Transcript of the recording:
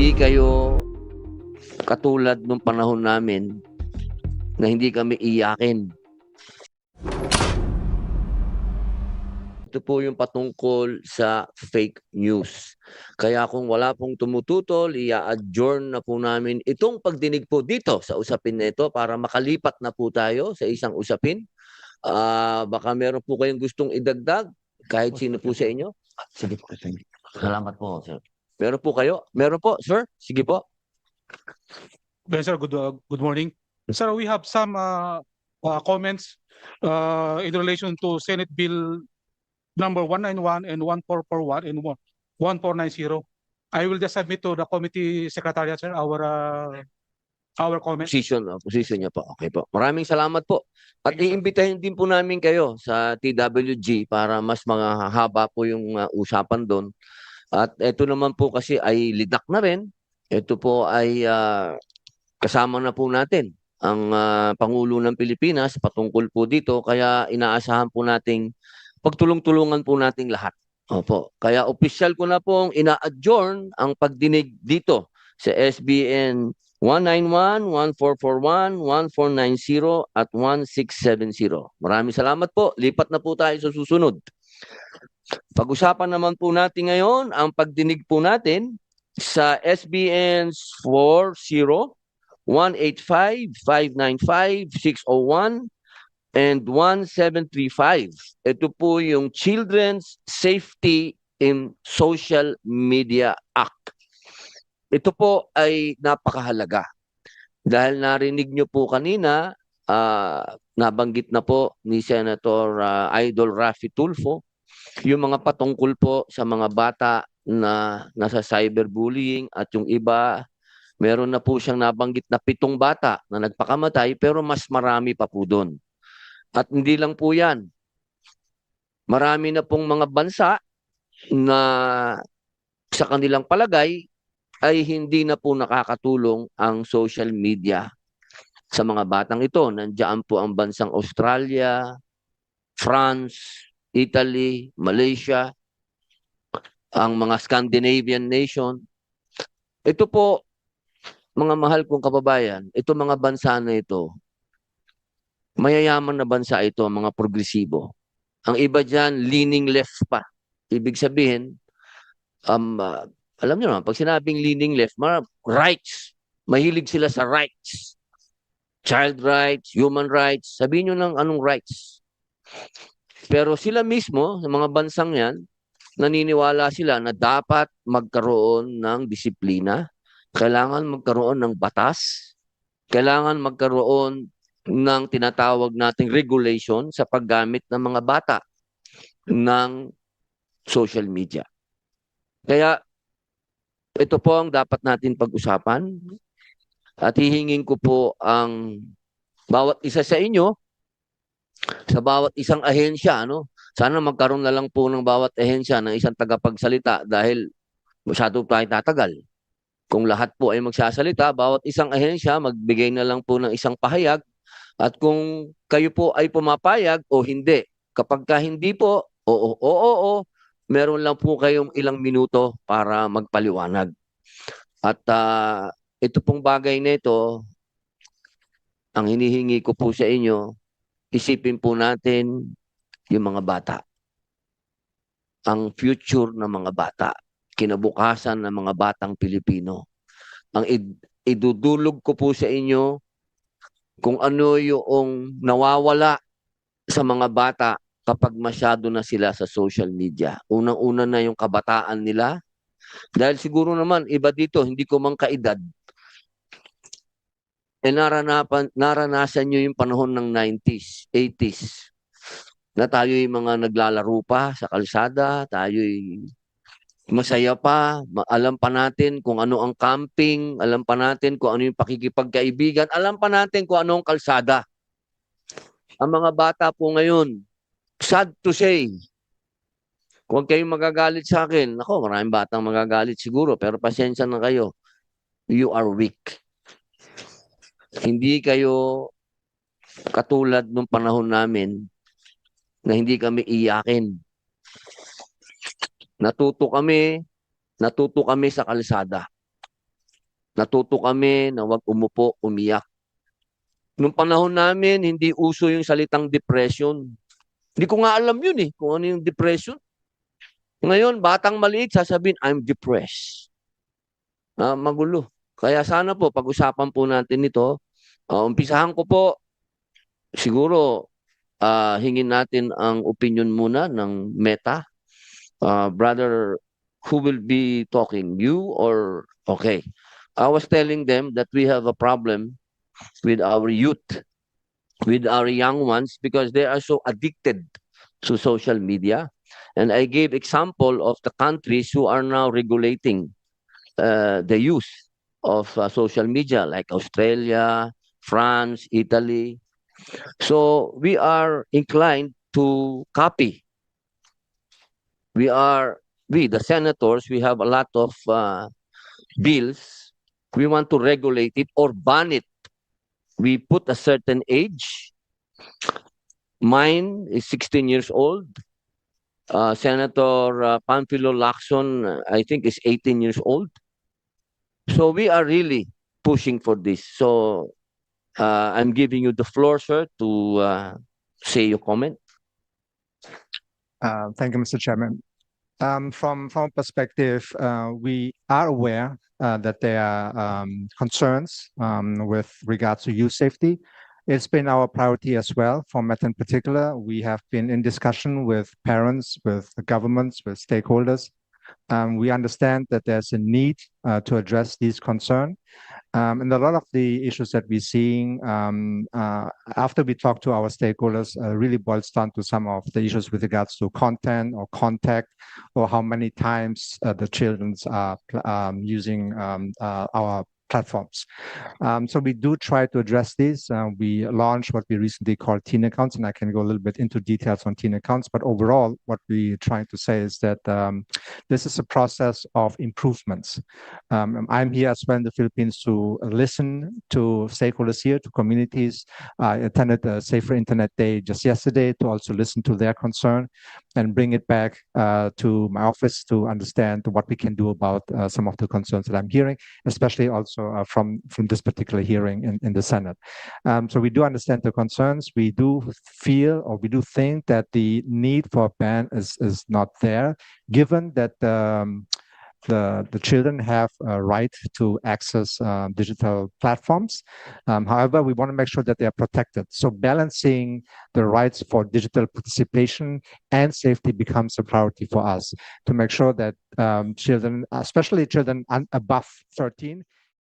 Hindi kayo katulad nung panahon namin na hindi kami iyakin. Ito po yung patungkol sa fake news. Kaya kung wala pong tumututol, i-adjourn na po namin itong pagdinig po dito sa usapin na ito para makalipat na po tayo sa isang usapin. Baka meron po kayong gustong idagdag, kahit sino po sa inyo. Sige po. Salamat po, sir. Meron po kayo? Meron po, sir? Sige po. Yes, sir. Good morning. Sir, we have some comments in relation to Senate Bill number 191 and 1441 and 1490. I will just submit to the committee secretariat, sir, our comments. Position niya po. Okay po. Maraming salamat po. At iimbitahin din po namin kayo sa TWG para mas mahaba po yung usapan doon. At ito naman po kasi ay lidak na rin. Ito po ay kasama na po natin ang Pangulo ng Pilipinas patungkol po dito. Kaya inaasahan po nating pagtulong-tulungan po nating lahat. Opo. Kaya official ko na pong ina-adjourn ang pagdinig dito sa SBN 191, 1441, 1490 at 1670. Maraming salamat po. Lipat na po tayo sa susunod. Pag-usapan naman po natin ngayon ang pagdinig po natin sa SBN 40, 185, 595, 601 and 1735. Ito po yung Children's Safety in Social Media Act. Ito po ay napakahalaga. Dahil narinig nyo po kanina, nabanggit na po ni Senator Idol Raffy Tulfo, yung mga patungkol po sa mga bata na nasa cyberbullying at yung iba, meron na po siyang nabanggit na 7 bata na nagpakamatay pero mas marami pa po doon. At hindi lang po yan. Marami na pong mga bansa na sa kanilang palagay ay hindi na po nakakatulong ang social media sa mga batang ito. Nandiyan po ang bansang Australia, France, Italy, Malaysia, ang mga Scandinavian nation. Ito po, mga mahal kong kababayan, ito mga bansa na ito, mayayaman na bansa ito, mga progresibo. Ang iba dyan, leaning left pa. Ibig sabihin, alam nyo naman, pag sinabing leaning left, rights. Mahilig sila sa rights. Child rights, human rights. Sabihin nyo ng anong rights. Pero sila mismo, sa mga bansang yan, naniniwala sila na dapat magkaroon ng disiplina. Kailangan magkaroon ng batas. Kailangan magkaroon ng tinatawag nating regulation sa paggamit ng mga bata ng social media. Kaya ito po ang dapat natin pag-usapan at hihingin ko po ang bawat isa sa inyo, sa bawat isang ahensya, sana magkaroon na lang po ng bawat ahensya ng isang tagapagsalita dahil masyado tayo tatagal. Kung lahat po ay magsasalita, bawat isang ahensya magbigay na lang po ng isang pahayag. At kung kayo po ay pumapayag o hindi, kapag ka hindi po, oo, meron lang po kayong ilang minuto para magpaliwanag. At ito pong bagay na ito, ang hinihingi ko po sa inyo, isipin po natin yung mga bata. Ang future ng mga bata, kinabukasan ng mga batang Pilipino. Ang idudulog ko po sa inyo kung ano yung nawawala sa mga bata kapag masyado na sila sa social media. Unang-una na yung kabataan nila. Dahil siguro naman, iba dito, hindi ko mang kaedad. Naranasan nyo yung panahon ng 90s, 80s, na tayo'y mga naglalaro pa sa kalsada, tayo'y masaya pa, alam pa natin kung ano ang camping, alam pa natin kung ano yung pakikipagkaibigan, alam pa natin kung ano ang kalsada. Ang mga bata po ngayon, sad to say, kung kayong magagalit sa akin, ako, maraming batang magagalit siguro, pero pasensya na kayo, you are weak. Hindi kayo katulad nung panahon namin na hindi kami iyakin. Natuto kami sa kalsada. Natuto kami na wag umupo, umiyak. Nung panahon namin, hindi uso yung salitang depression. Hindi ko nga alam yun kung ano yung depression. Ngayon, batang maliit, sasabihin, I'm depressed. Magulo. Kaya sana po, pag-usapan po natin ito. Umpisahan ko po, siguro, hingin natin ang opinion muna ng Meta. Brother, who will be talking? You or... Okay. I was telling them that we have a problem with our youth, with our young ones, because they are so addicted to social media. And I gave example of the countries who are now regulating the use of social media, like Australia, France, Italy. So we are inclined to copy. We, the senators, we have a lot of bills. We want to regulate it or ban it. We put a certain age. Mine is 16 years old. Senator Panfilo Lacson, I think, is 18 years old. So we are really pushing for this. So I'm giving you the floor, sir, to say your comment. Thank you, Mr. Chairman. From a perspective, we are aware that there are concerns with regards to youth safety. It's been our priority as well. For Met in particular, we have been in discussion with parents, with the governments, with stakeholders. We understand that there's a need to address these concerns. And a lot of the issues that we're seeing after we talk to our stakeholders really boils down to some of the issues with regards to content or contact, or how many times the children are using our platforms. So we do try to address this. We launched what we recently called teen accounts, and I can go a little bit into details on teen accounts. But overall, what we're trying to say is that this is a process of improvements. I'm here as well in the Philippines to listen to stakeholders here, to communities. I attended a Safer Internet Day just yesterday to also listen to their concern and bring it back to my office to understand what we can do about some of the concerns that I'm hearing, especially also from this particular hearing in the Senate. So we do understand the concerns. We do feel, or we do think, that the need for a ban is not there, given that the children have a right to access digital platforms. However, we want to make sure that they are protected. So balancing the rights for digital participation and safety becomes a priority for us, to make sure that children, especially children above 13,